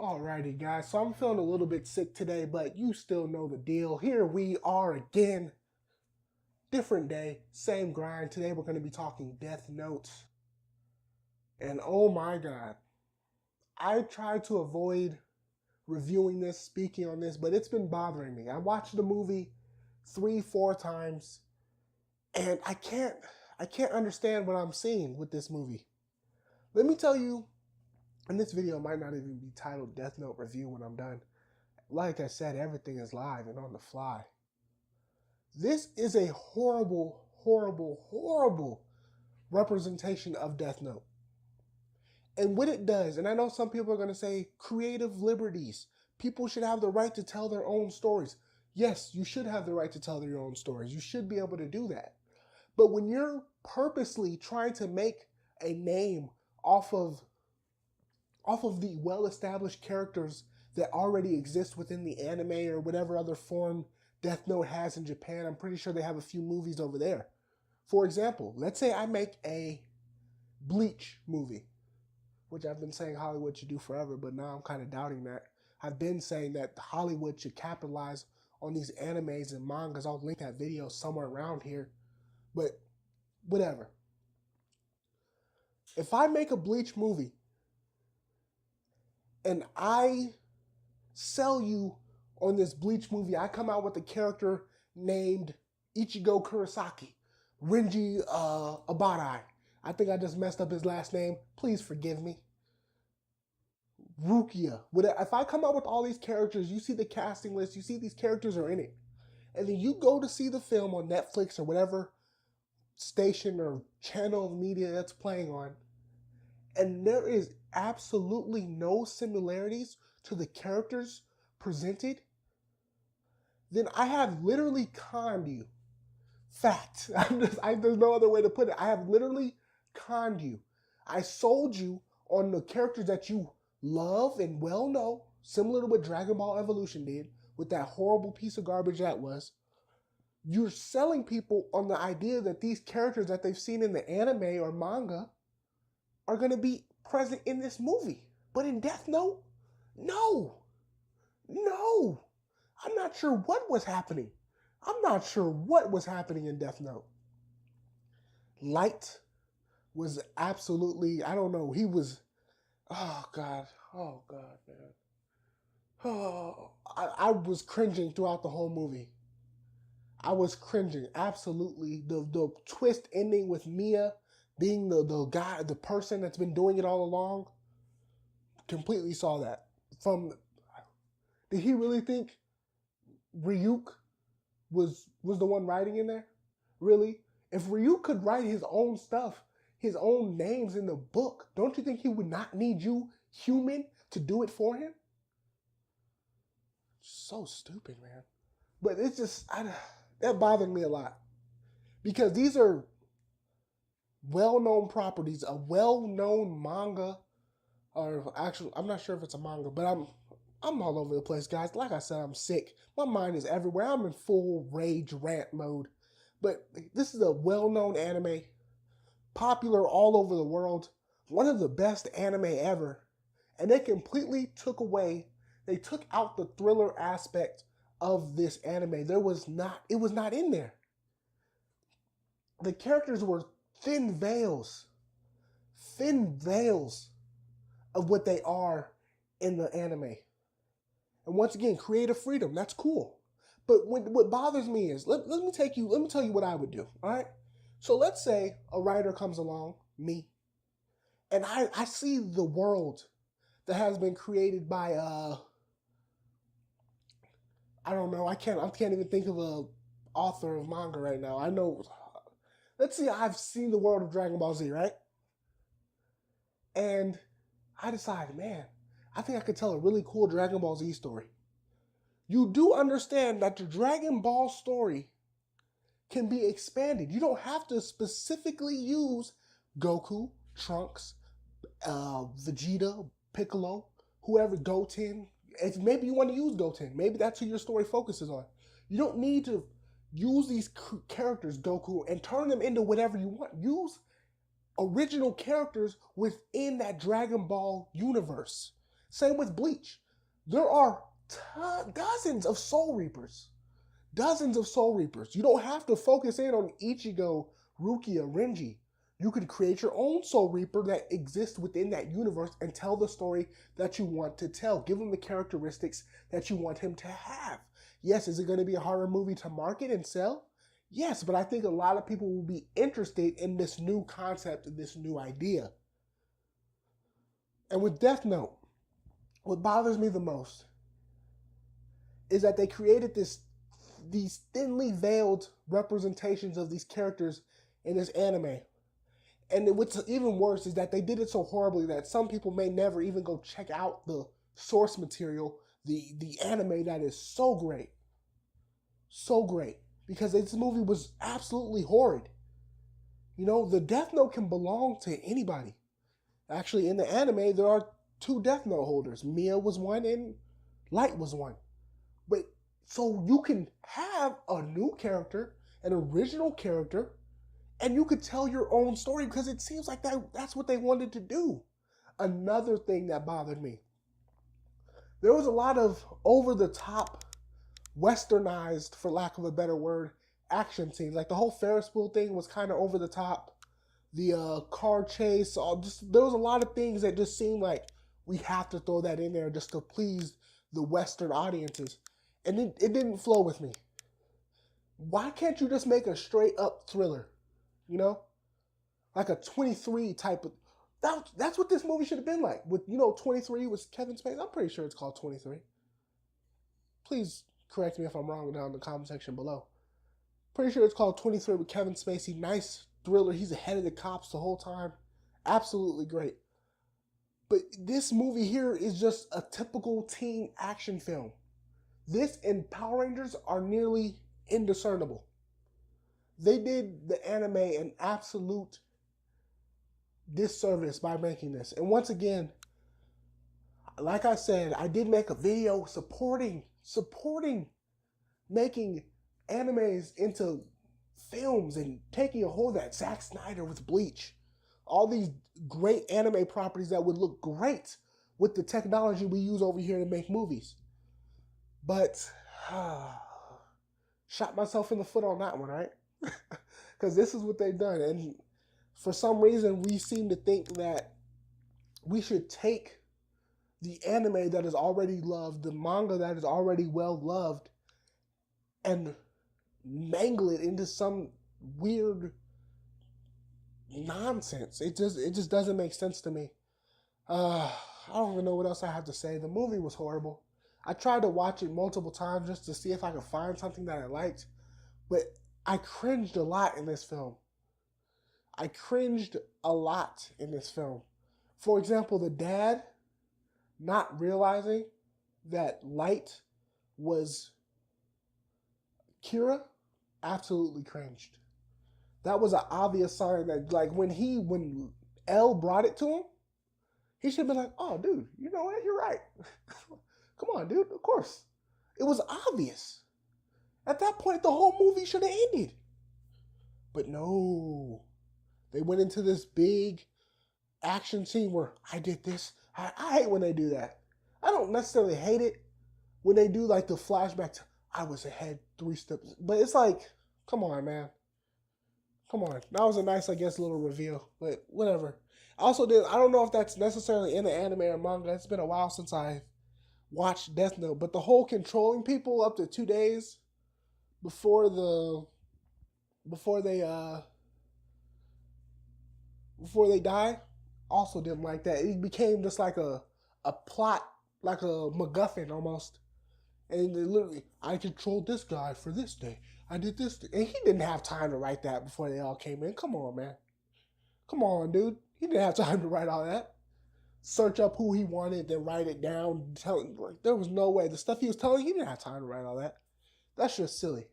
Alrighty, guys, so I'm feeling a little bit sick today, but you still know the deal. Here we are again. Different day, same grind. Today we're going to be talking Death Note. And oh my god, I tried to avoid reviewing this, speaking on this, but it's been bothering me. I watched the movie 3, 4 times, and I can't understand what I'm seeing with this movie. Let me tell you, and this video might not even be titled Death Note Review when I'm done. Like I said, everything is live and on the fly. This is a horrible, horrible, horrible representation of Death Note. And what it does, and I know some people are going to say creative liberties. People should have the right to tell their own stories. Yes, you should have the right to tell your own stories. You should be able to do that. But when you're purposely trying to make a name off of the well-established characters that already exist within the anime or whatever other form Death Note has in Japan. I'm pretty sure they have a few movies over there. For example, let's say I make a Bleach movie, which I've been saying Hollywood should do forever, but now I'm kind of doubting that. I've been saying that Hollywood should capitalize on these animes and mangas. I'll link that video somewhere around here, but whatever. If I make a Bleach movie, and I sell you on this Bleach movie, I come out with a character named Ichigo Kurosaki, Renji Abarai. I think I just messed up his last name. Please forgive me. Rukia. If I come out with all these characters, you see the casting list, you see these characters are in it, and then you go to see the film on Netflix or whatever station or channel of media that's playing on, and there is absolutely no similarities to the characters presented, then I have literally conned you. Fact. There's no other way to put it. I have literally conned you. I sold you on the characters that you love and well know, similar to what Dragon Ball Evolution did with that horrible piece of garbage that was. You're selling people on the idea that these characters that they've seen in the anime or manga are going to be present in this movie. But in Death Note, no. I'm not sure what was happening. I'm not sure what was happening in Death Note. Light was absolutely, I don't know, he was, oh God, man. Oh, I was cringing throughout the whole movie. I was cringing, absolutely. The twist ending with Mia being the guy, the person that's been doing it all along, completely saw that. Did he really think Ryuk was the one writing in there? Really? If Ryuk could write his own stuff, his own names in the book, don't you think he would not need you, human, to do it for him? So stupid, man. But it's just, that bothered me a lot. Because these are well-known properties, a well-known manga, or actually, I'm not sure if it's a manga, but I'm all over the place, guys. Like I said, I'm sick. My mind is everywhere. I'm in full rage rant mode. But this is a well-known anime, popular all over the world, one of the best anime ever. And they completely they took out the thriller aspect of this anime. It was not in there. The characters were thin veils of what they are in the anime. And once again, creative freedom, that's cool. But what bothers me is, let me tell you what I would do, all right? So let's say a writer comes along, me, and I see the world that has been created by, I don't know, I can't even think of a author of manga right now. I know, let's see, I've seen the world of Dragon Ball Z, right? And I decided, man, I think I could tell a really cool Dragon Ball Z story. You do understand that the Dragon Ball story can be expanded. You don't have to specifically use Goku, Trunks, Vegeta, Piccolo, whoever, Goten. If maybe you want to use Goten, maybe that's who your story focuses on. You don't need to use these characters, Goku, and turn them into whatever you want. Use original characters within that Dragon Ball universe. Same with Bleach. There are dozens of Soul Reapers. Dozens of Soul Reapers. You don't have to focus in on Ichigo, Rukia, Renji. You can create your own Soul Reaper that exists within that universe and tell the story that you want to tell. Give him the characteristics that you want him to have. Yes, is it going to be a horror movie to market and sell? Yes, but I think a lot of people will be interested in this new concept and this new idea. And with Death Note, what bothers me the most is that they created these thinly veiled representations of these characters in this anime. And what's even worse is that they did it so horribly that some people may never even go check out the source material, the anime that is so great. So great. Because this movie was absolutely horrid. You know, the Death Note can belong to anybody. Actually, in the anime, there are 2 Death Note holders. Mia was one and Light was one. But so you can have a new character, an original character, and you could tell your own story because it seems like that's what they wanted to do. Another thing that bothered me. There was a lot of over-the-top, westernized, for lack of a better word, action scenes. Like the whole Ferris wheel thing was kind of over the top. The car chase, there was a lot of things that just seemed like we have to throw that in there just to please the Western audiences. And it didn't flow with me. Why can't you just make a straight up thriller? You know? Like a 23 type of... That's what this movie should have been like. With, 23 was Kevin Spacey. I'm pretty sure it's called 23. Please correct me if I'm wrong down in the comment section below. Pretty sure it's called 23 with Kevin Spacey. Nice thriller. He's ahead of the cops the whole time. Absolutely great. But this movie here is just a typical teen action film. This and Power Rangers are nearly indiscernible. They did the anime an absolute disservice by making this. And once again, like I said, I did make a video supporting making animes into films and taking a hold of that. Zack Snyder with Bleach. All these great anime properties that would look great with the technology we use over here to make movies. But shot myself in the foot on that one, right? Because this is what they've done. And for some reason, we seem to think that we should take the anime that is already loved, the manga that is already well loved, and mangle it into some weird nonsense. It just doesn't make sense to me. I don't even know what else I have to say. The movie was horrible. I tried to watch it multiple times just to see if I could find something that I liked, but I cringed a lot in this film. I cringed a lot in this film. For example, the dad not realizing that Light was Kira, absolutely cringed. That was an obvious sign that, like, when L brought it to him, he should have been like, oh, dude, you know what? You're right. Come on, dude. Of course. It was obvious. At that point, the whole movie should have ended. But no. They went into this big action scene where I did this. I hate when they do that. I don't necessarily hate it when they do like the flashback to, I was ahead 3 steps. But it's like, come on, man. Come on. That was a nice, I guess, little reveal. But whatever. I don't know if that's necessarily in the anime or manga. It's been a while since I watched Death Note. But the whole controlling people up to 2 days before they die, also didn't like that. It became just like a plot, like a MacGuffin almost. And literally, I controlled this guy for this day. I did this thing. And he didn't have time to write that before they all came in. Come on, man. Come on, dude. He didn't have time to write all that. Search up who he wanted, then write it down. There was no way. The stuff he was telling, he didn't have time to write all that. That's just silly.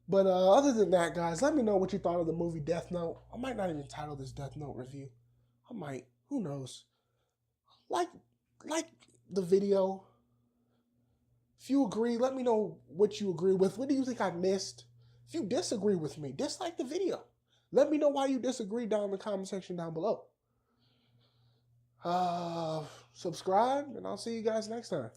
But other than that, guys, let me know what you thought of the movie Death Note. I might not even title this Death Note review. I might. Who knows? Like the video. If you agree, let me know what you agree with. What do you think I missed? If you disagree with me, dislike the video. Let me know why you disagree down in the comment section down below. subscribe, and I'll see you guys next time.